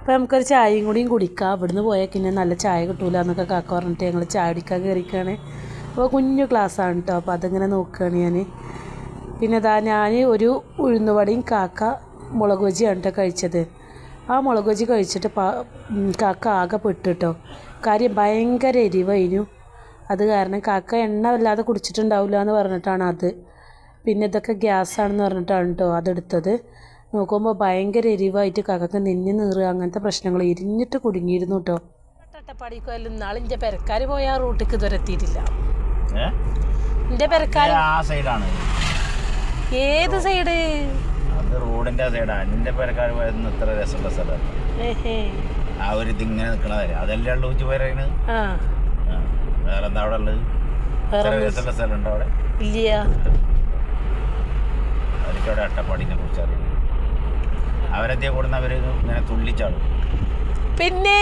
അപ്പോൾ നമുക്കൊരു ചായയും കൂടിയും കുടിക്കാം. ഇവിടുന്ന് പോയാൽ പിന്നെ നല്ല ചായ കിട്ടൂല എന്നൊക്കെ കാക്ക പറഞ്ഞിട്ട് ഞങ്ങൾ ചായ കുടിക്കാൻ കയറിക്കുകയാണ്. അപ്പോൾ കുഞ്ഞു ഗ്ലാസ്സാണ് കേട്ടോ. അപ്പോൾ അതിങ്ങനെ നോക്കുകയാണ് ഞാൻ. പിന്നെ ഞാൻ ഒരു ഉഴുന്നുവടയും കാക്ക മുളക് ബജിയാണ് കേട്ടോ കഴിച്ചത്. ആ മുളക് ബജി കഴിച്ചിട്ട് കാക്ക ആകെ പെട്ടിട്ടോ. കാര്യം ഭയങ്കര എരിവായിരുന്നു. അത് കാരണം കാക്ക എണ്ണ വല്ലാതെ കുടിച്ചിട്ടുണ്ടാവില്ല എന്ന് പറഞ്ഞിട്ടാണ് അത്. പിന്നെ ഇതൊക്കെ ഗ്യാസാണെന്ന് പറഞ്ഞിട്ടാണ് കേട്ടോ അതെടുത്തത്. നോക്കുമ്പോൾ ഭയങ്കര എരിവായിട്ട് കാക്കക്ക് നെഞ്ഞ് നീറുക അങ്ങനത്തെ പ്രശ്നങ്ങൾ ഇരിഞ്ഞിട്ട് കുടുങ്ങിയിരുന്നു കേട്ടോ. അട്ടപ്പാടിക്കോയാലും നാളെ എൻ്റെ പെരക്കാർ പോയ ആ റൂട്ടിക്ക് ഇതുവരെ എത്തിയിട്ടില്ല. എൻ്റെ പെരക്കാർ ഏത് സൈഡ്? റോഡിന്റെ സൈഡാണ്. എന്റെ പേരക്കാർ പോയതൊന്നും ഇത്ര രസമുള്ള സ്ഥലം. ആ ഒരു ഇതിങ്ങനെ നിക്കണതല്ലേ അതല്ലേ ഉള്ളു ഉച്ച പറയുന്നത്. വേറെ എന്താ അവിടെ ഉള്ളത്? രസമുള്ള സ്ഥലം ഉണ്ടോ അവിടെ? ഇല്ല. അവർക്കവിടെ അട്ടപ്പാടിനെ കുറിച്ച് അറിയാം. അവരെത്തിയ കൂടുന്ന അവര് ഇങ്ങനെ തുള്ളിച്ചാടും. പിന്നെ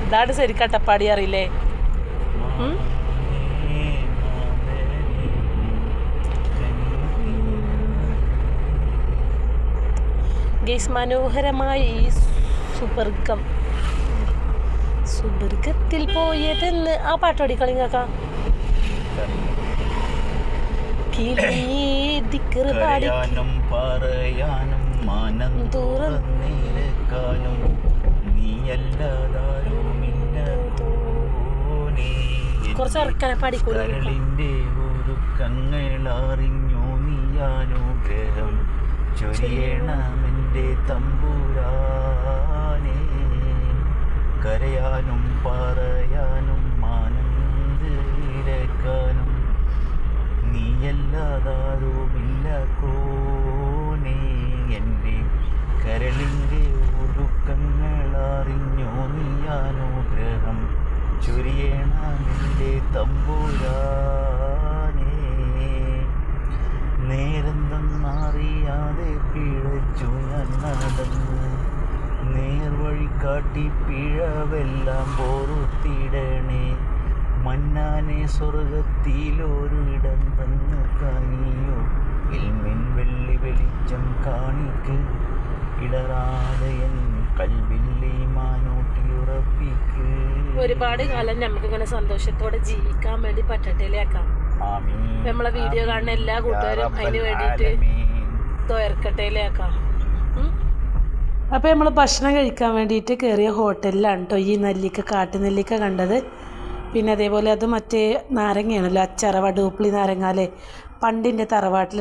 ഇതാണ് ശരിക്കും അട്ടപ്പാടി അറിയില്ലേ? മനോഹരമായ ഈ സുബർഗത്തിൽ പോയതെന്ന് ആ പാട്ടോടി കളിങ്ങാക്ക പറയാനും പറയാനും മനം തുറന്നിലേക്കാനും കുറച്ച് ഉറക്കാനെ പാടിക്കൂടിന്റെ ഒരുക്കങ്ങളറിഞ്ഞു നീയാനുഗ്രഹം ചൊരിയണമെൻ്റെ തമ്പുരാനേ. കരയാനും പറയാനും ആനന്ദിരക്കാനും നീയല്ലാതാരുമില്ല കോനേ. എൻ്റെ കരളിൻ്റെ ഒരുക്കങ്ങളറിഞ്ഞു നീയാനുഗ്രഹം ചൊരിയണമെൻ്റെ തമ്പുരാനേ. നേരെന്തെന്നറിയാതെ പിഴച്ചു ഞാൻ നടന്ന് നേർവഴി കാട്ടി പിഴവെല്ലാം പൊറുത്തിടണേ. മന്നാനെ സ്വർഗത്തിലൊരിടം തന്നു കാണിയോ ഇൽമിൻ വെള്ളി വെളിച്ചം കാണിക്ക് ഇടറാതെ എൻ കൽവില്ലി മാനൂട്ടിയുറപ്പിക്ക്. ഒരുപാട് കാലം നമുക്കിങ്ങനെ സന്തോഷത്തോടെ ജീവിക്കാൻ വേണ്ടി പറ്റട്ടേലേക്കാം. നമ്മളെ വീഡിയോ കാണുന്ന എല്ലാ കൂട്ടുകാരും അതിന് വേണ്ടിയിട്ട് തോർക്കട്ടേലേക്കാം. അപ്പോൾ നമ്മൾ ഭക്ഷണം കഴിക്കാൻ വേണ്ടിയിട്ട് കയറിയ ഹോട്ടലിലാണ് കേട്ടോ ഈ കാട്ടുനെല്ലിക്ക കണ്ടത്. പിന്നെ അതേപോലെ അത് മറ്റേ നാരങ്ങയാണല്ലോ, അച്ചറവ ഡൂപ്ലി നാരങ്ങ അല്ലേ, പണ്ടിൻ്റെ തറവാട്ടിൽ